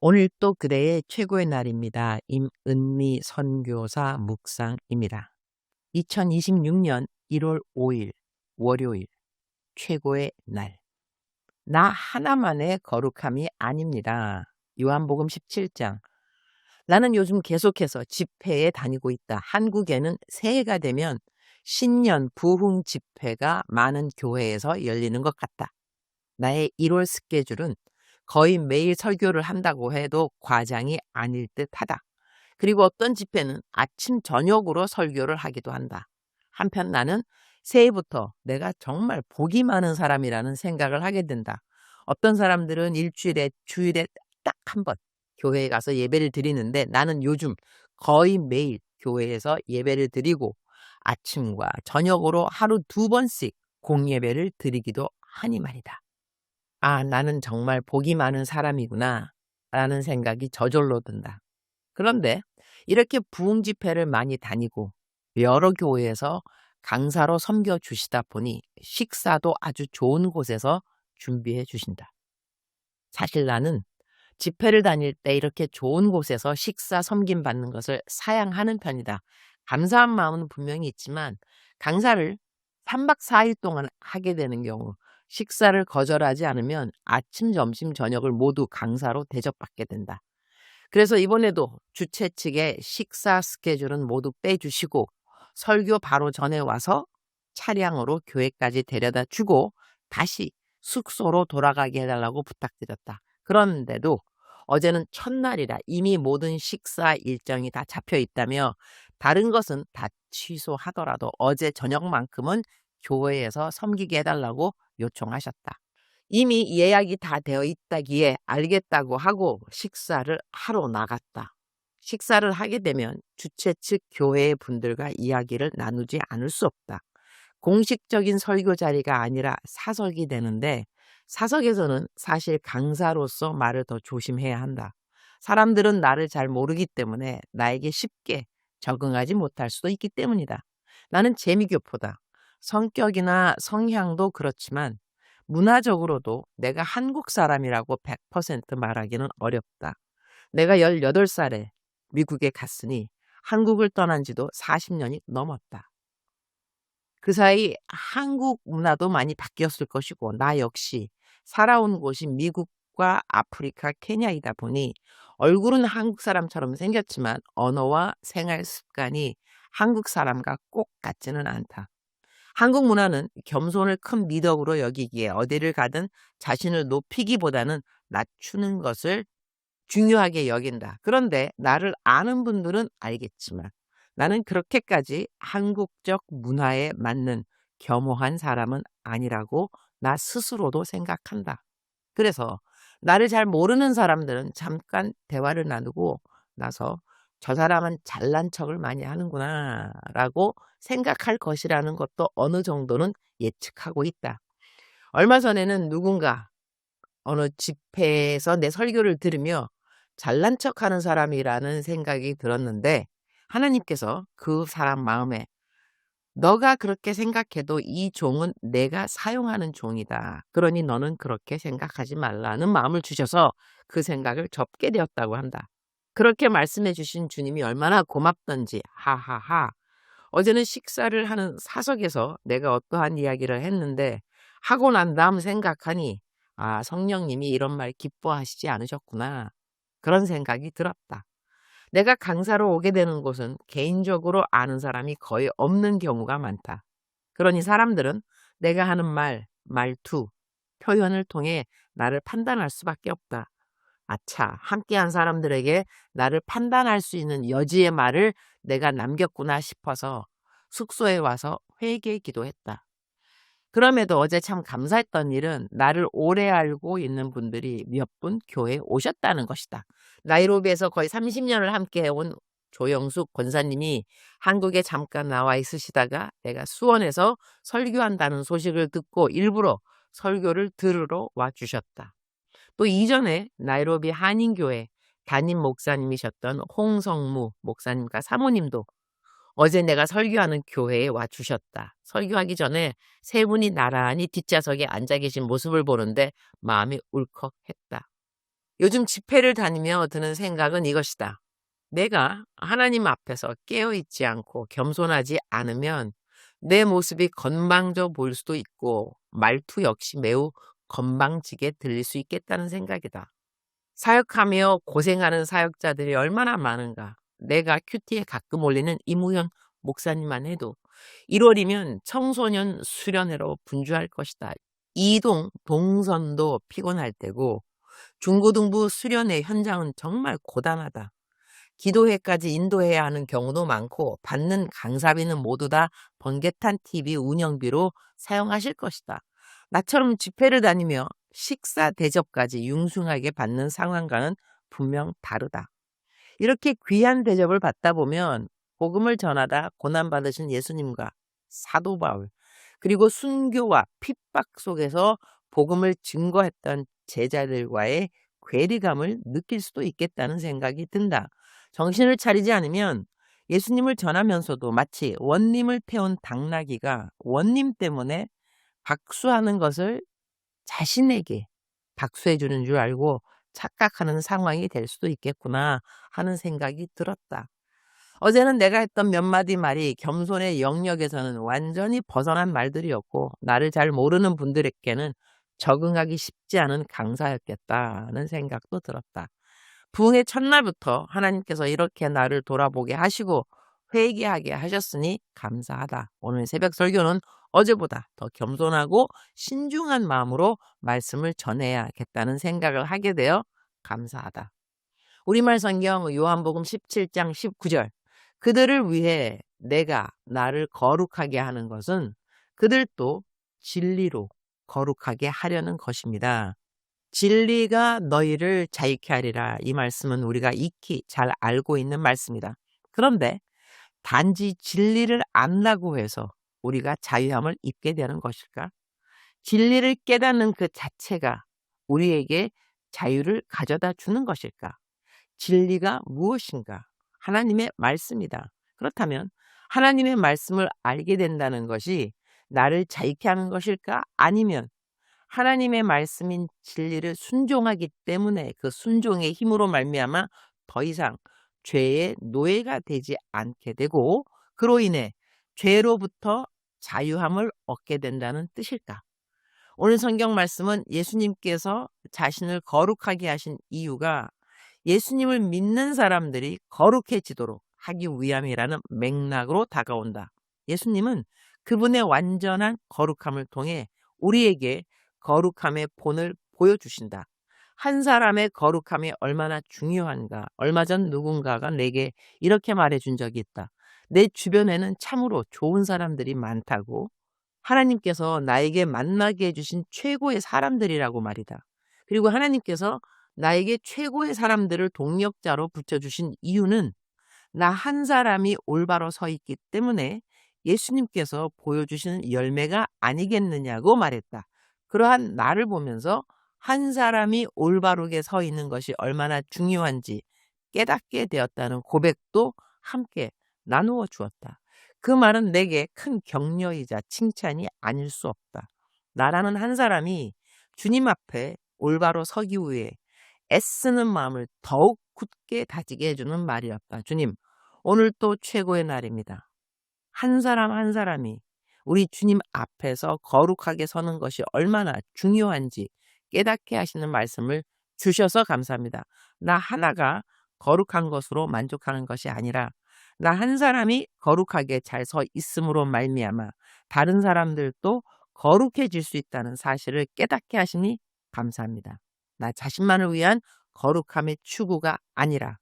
오늘 또 그대의 최고의 날입니다. 임은미 선교사 묵상입니다. 2026년 1월 5일 월요일 최고의 날. 나 하나만의 거룩함이 아닙니다. 요한복음 17장. 나는 요즘 계속해서 집회에 다니고 있다. 한국에는 새해가 되면 신년 부흥 집회가 많은 교회에서 열리는 것 같다. 나의 1월 스케줄은 거의 매일 설교를 한다고 해도 과장이 아닐 듯하다. 그리고 어떤 집회는 아침 저녁으로 설교를 하기도 한다. 한편 나는 새해부터 내가 정말 복이 많은 사람이라는 생각을 하게 된다. 어떤 사람들은 주일에 딱 한 번 교회에 가서 예배를 드리는데 나는 요즘 거의 매일 교회에서 예배를 드리고 아침과 저녁으로 하루 2번씩 공예배를 드리기도 하니 말이다. 아, 나는 정말 복이 많은 사람이구나 라는 생각이 저절로 든다. 그런데 이렇게 부흥 집회를 많이 다니고 여러 교회에서 강사로 섬겨 주시다 보니 식사도 아주 좋은 곳에서 준비해 주신다. 사실 나는 집회를 다닐 때 이렇게 좋은 곳에서 식사 섬김 받는 것을 사양하는 편이다. 감사한 마음은 분명히 있지만 강사를 3박 4일 동안 하게 되는 경우 식사를 거절하지 않으면 아침, 점심, 저녁을 모두 강사로 대접받게 된다. 그래서 이번에도 주최 측의 식사 스케줄은 모두 빼주시고 설교 바로 전에 와서 차량으로 교회까지 데려다 주고 다시 숙소로 돌아가게 해달라고 부탁드렸다. 그런데도 어제는 첫날이라 이미 모든 식사 일정이 다 잡혀 있다며 다른 것은 다 취소하더라도 어제 저녁만큼은 교회에서 섬기게 해달라고 요청하셨다. 이미 예약이 다 되어 있다기에 알겠다고 하고 식사를 하러 나갔다. 식사를 하게 되면 주최 측 교회의 분들과 이야기를 나누지 않을 수 없다. 공식적인 설교 자리가 아니라 사석이 되는데 사석에서는 사실 강사로서 말을 더 조심해야 한다. 사람들은 나를 잘 모르기 때문에 나에게 쉽게 적응하지 못할 수도 있기 때문이다. 나는 재미교포다. 성격이나 성향도 그렇지만 문화적으로도 내가 한국 사람이라고 100% 말하기는 어렵다. 내가 18살에 미국에 갔으니 한국을 떠난 지도 40년이 넘었다. 그 사이 한국 문화도 많이 바뀌었을 것이고 나 역시 살아온 곳이 미국과 아프리카, 케냐이다 보니 얼굴은 한국 사람처럼 생겼지만 언어와 생활 습관이 한국 사람과 꼭 같지는 않다. 한국 문화는 겸손을 큰 미덕으로 여기기에 어디를 가든 자신을 높이기보다는 낮추는 것을 중요하게 여긴다. 그런데 나를 아는 분들은 알겠지만 나는 그렇게까지 한국적 문화에 맞는 겸허한 사람은 아니라고 나 스스로도 생각한다. 그래서 나를 잘 모르는 사람들은 잠깐 대화를 나누고 나서 저 사람은 잘난 척을 많이 하는구나 라고 생각할 것이라는 것도 어느 정도는 예측하고 있다. 얼마 전에는 누군가 어느 집회에서 내 설교를 들으며 잘난 척하는 사람이라는 생각이 들었는데 하나님께서 그 사람 마음에 너가 그렇게 생각해도 이 종은 내가 사용하는 종이다. 그러니 너는 그렇게 생각하지 말라는 마음을 주셔서 그 생각을 접게 되었다고 한다. 그렇게 말씀해 주신 주님이 얼마나 고맙던지 하하하. 어제는 식사를 하는 사석에서 내가 어떠한 이야기를 했는데 하고 난 다음 생각하니 아, 성령님이 이런 말 기뻐하시지 않으셨구나. 그런 생각이 들었다. 내가 강사로 오게 되는 곳은 개인적으로 아는 사람이 거의 없는 경우가 많다. 그러니 사람들은 내가 하는 말, 말투, 표현을 통해 나를 판단할 수밖에 없다. 아차, 함께한 사람들에게 나를 판단할 수 있는 여지의 말을 내가 남겼구나 싶어서 숙소에 와서 회개 기도했다. 그럼에도 어제 참 감사했던 일은 나를 오래 알고 있는 분들이 몇 분 교회에 오셨다는 것이다. 나이로비에서 거의 30년을 함께 해온 조영숙 권사님이 한국에 잠깐 나와 있으시다가 내가 수원에서 설교한다는 소식을 듣고 일부러 설교를 들으러 와주셨다. 또 이전에 나이로비 한인교회 담임 목사님이셨던 홍성무 목사님과 사모님도 어제 내가 설교하는 교회에 와주셨다. 설교하기 전에 세 분이 나란히 뒷좌석에 앉아 계신 모습을 보는데 마음이 울컥했다. 요즘 집회를 다니며 드는 생각은 이것이다. 내가 하나님 앞에서 깨어있지 않고 겸손하지 않으면 내 모습이 건방져 보일 수도 있고 말투 역시 매우 건방지게 들릴 수 있겠다는 생각이다. 사역하며 고생하는 사역자들이 얼마나 많은가. 내가 큐티에 가끔 올리는 이무현 목사님만 해도 1월이면 청소년 수련회로 분주할 것이다. 이동, 동선도 피곤할 때고 중고등부 수련회 현장은 정말 고단하다. 기도회까지 인도해야 하는 경우도 많고 받는 강사비는 모두 다 번개탄 TV 운영비로 사용하실 것이다. 나처럼 집회를 다니며 식사 대접까지 융숭하게 받는 상황과는 분명 다르다. 이렇게 귀한 대접을 받다 보면 복음을 전하다 고난받으신 예수님과 사도 바울 그리고 순교와 핍박 속에서 복음을 증거했던 제자들과의 괴리감을 느낄 수도 있겠다는 생각이 든다. 정신을 차리지 않으면 예수님을 전하면서도 마치 원님을 태운 당나귀가 원님 때문에 박수하는 것을 자신에게 박수해 주는 줄 알고 착각하는 상황이 될 수도 있겠구나 하는 생각이 들었다. 어제는 내가 했던 몇 마디 말이 겸손의 영역에서는 완전히 벗어난 말들이었고 나를 잘 모르는 분들에게는 적응하기 쉽지 않은 강사였겠다는 생각도 들었다. 부흥의 첫날부터 하나님께서 이렇게 나를 돌아보게 하시고 회개하게 하셨으니 감사하다. 오늘 새벽 설교는 어제보다 더 겸손하고 신중한 마음으로 말씀을 전해야겠다는 생각을 하게 되어 감사하다. 우리말 성경 요한복음 17장 19절 그들을 위해 내가 나를 거룩하게 하는 것은 그들도 진리로 거룩하게 하려는 것입니다. 진리가 너희를 자유케 하리라. 이 말씀은 우리가 익히 잘 알고 있는 말씀이다. 그런데 단지 진리를 안다고 해서 우리가 자유함을 입게 되는 것일까? 진리를 깨닫는 그 자체가 우리에게 자유를 가져다 주는 것일까? 진리가 무엇인가? 하나님의 말씀이다. 그렇다면 하나님의 말씀을 알게 된다는 것이 나를 자유케 하는 것일까? 아니면 하나님의 말씀인 진리를 순종하기 때문에 그 순종의 힘으로 말미암아 더 이상 죄의 노예가 되지 않게 되고 그로 인해 죄로부터 자유함을 얻게 된다는 뜻일까? 오늘 성경 말씀은 예수님께서 자신을 거룩하게 하신 이유가 예수님을 믿는 사람들이 거룩해지도록 하기 위함이라는 맥락으로 다가온다. 예수님은 그분의 완전한 거룩함을 통해 우리에게 거룩함의 본을 보여주신다. 한 사람의 거룩함이 얼마나 중요한가. 얼마 전 누군가가 내게 이렇게 말해준 적이 있다. 내 주변에는 참으로 좋은 사람들이 많다고 하나님께서 나에게 만나게 해주신 최고의 사람들이라고 말이다. 그리고 하나님께서 나에게 최고의 사람들을 동력자로 붙여주신 이유는 나 한 사람이 올바로 서 있기 때문에 예수님께서 보여주시는 열매가 아니겠느냐고 말했다. 그러한 나를 보면서 한 사람이 올바르게 서 있는 것이 얼마나 중요한지 깨닫게 되었다는 고백도 함께 나누어 주었다. 그 말은 내게 큰 격려이자 칭찬이 아닐 수 없다. 나라는 한 사람이 주님 앞에 올바로 서기 위해 애쓰는 마음을 더욱 굳게 다지게 해주는 말이었다. 주님, 오늘 또 최고의 날입니다. 한 사람 한 사람이 우리 주님 앞에서 거룩하게 서는 것이 얼마나 중요한지 깨닫게 하시는 말씀을 주셔서 감사합니다. 나 하나가 거룩한 것으로 만족하는 것이 아니라 나 한 사람이 거룩하게 잘 서 있음으로 말미암아 다른 사람들도 거룩해질 수 있다는 사실을 깨닫게 하시니 감사합니다. 나 자신만을 위한 거룩함의 추구가 아니라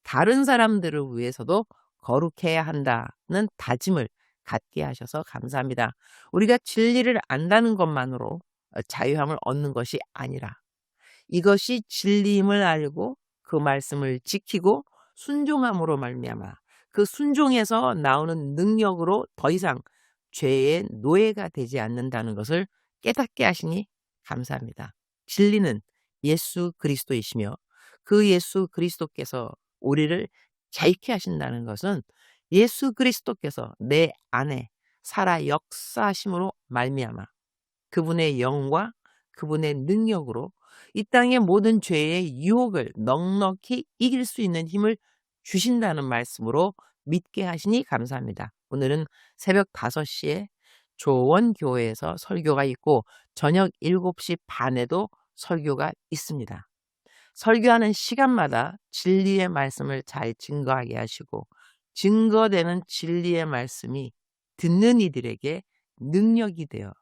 다른 사람들을 위해서도 거룩해야 한다는 다짐을 갖게 하셔서 감사합니다. 우리가 진리를 안다는 것만으로 자유함을 얻는 것이 아니라 이것이 진리임을 알고 그 말씀을 지키고 순종함으로 말미암아 그 순종에서 나오는 능력으로 더 이상 죄의 노예가 되지 않는다는 것을 깨닫게 하시니 감사합니다. 진리는 예수 그리스도이시며 그 예수 그리스도께서 우리를 자유케 하신다는 것은 예수 그리스도께서 내 안에 살아 역사하심으로 말미암아 그분의 영과 그분의 능력으로 이 땅의 모든 죄의 유혹을 넉넉히 이길 수 있는 힘을 주신다는 말씀으로 믿게 하시니 감사합니다. 오늘은 새벽 5시에 조원교회에서 설교가 있고 저녁 7시 반에도 설교가 있습니다. 설교하는 시간마다 진리의 말씀을 잘 증거하게 하시고 증거되는 진리의 말씀이 듣는 이들에게 능력이 되어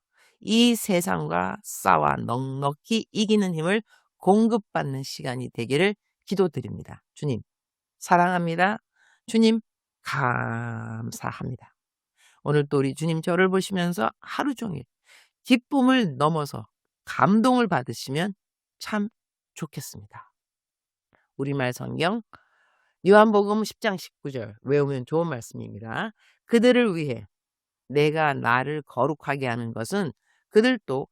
이 세상과 싸워 넉넉히 이기는 힘을 공급받는 시간이 되기를 기도드립니다. 주님 사랑합니다. 주님 감사합니다. 오늘도 우리 주님 저를 보시면서 하루 종일 기쁨을 넘어서 감동을 받으시면 참 좋겠습니다. 우리말 성경 요한복음 10장 19절 외우면 좋은 말씀입니다. 그들을 위해 내가 나를 거룩하게 하는 것은 그들도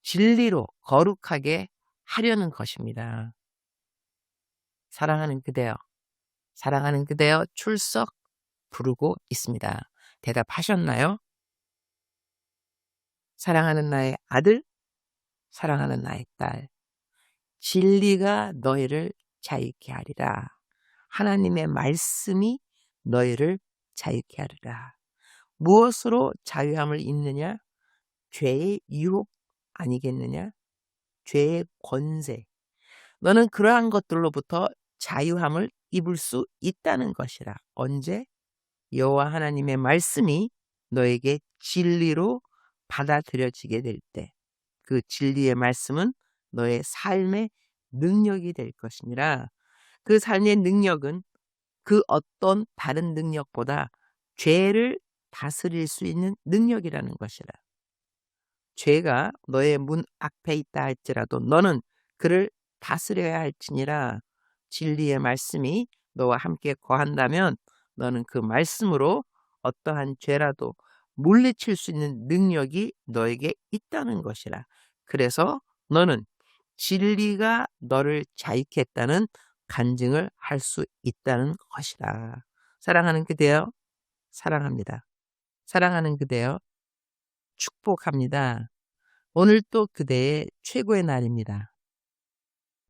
진리로 거룩하게 하려는 것입니다. 사랑하는 그대여, 사랑하는 그대여 출석 부르고 있습니다. 대답하셨나요? 사랑하는 나의 아들, 사랑하는 나의 딸, 진리가 너희를 자유케 하리라. 하나님의 말씀이 너희를 자유케 하리라. 무엇으로 자유함을 잊느냐? 죄의 유혹 아니겠느냐? 죄의 권세. 너는 그러한 것들로부터 자유함을 입을 수 있다는 것이라. 언제? 여호와 하나님의 말씀이 너에게 진리로 받아들여지게 될 때, 그 진리의 말씀은 너의 삶의 능력이 될 것이니라. 그 삶의 능력은 그 어떤 다른 능력보다 죄를 다스릴 수 있는 능력이라는 것이라. 죄가 너의 문 앞에 있다 할지라도 너는 그를 다스려야 할지니라. 진리의 말씀이 너와 함께 거한다면 너는 그 말씀으로 어떠한 죄라도 물리칠 수 있는 능력이 너에게 있다는 것이라. 그래서 너는 진리가 너를 자유케 했다는 간증을 할 수 있다는 것이라. 사랑하는 그대여, 사랑합니다. 사랑하는 그대여, 축복합니다. 오늘 또 그대의 최고의 날입니다.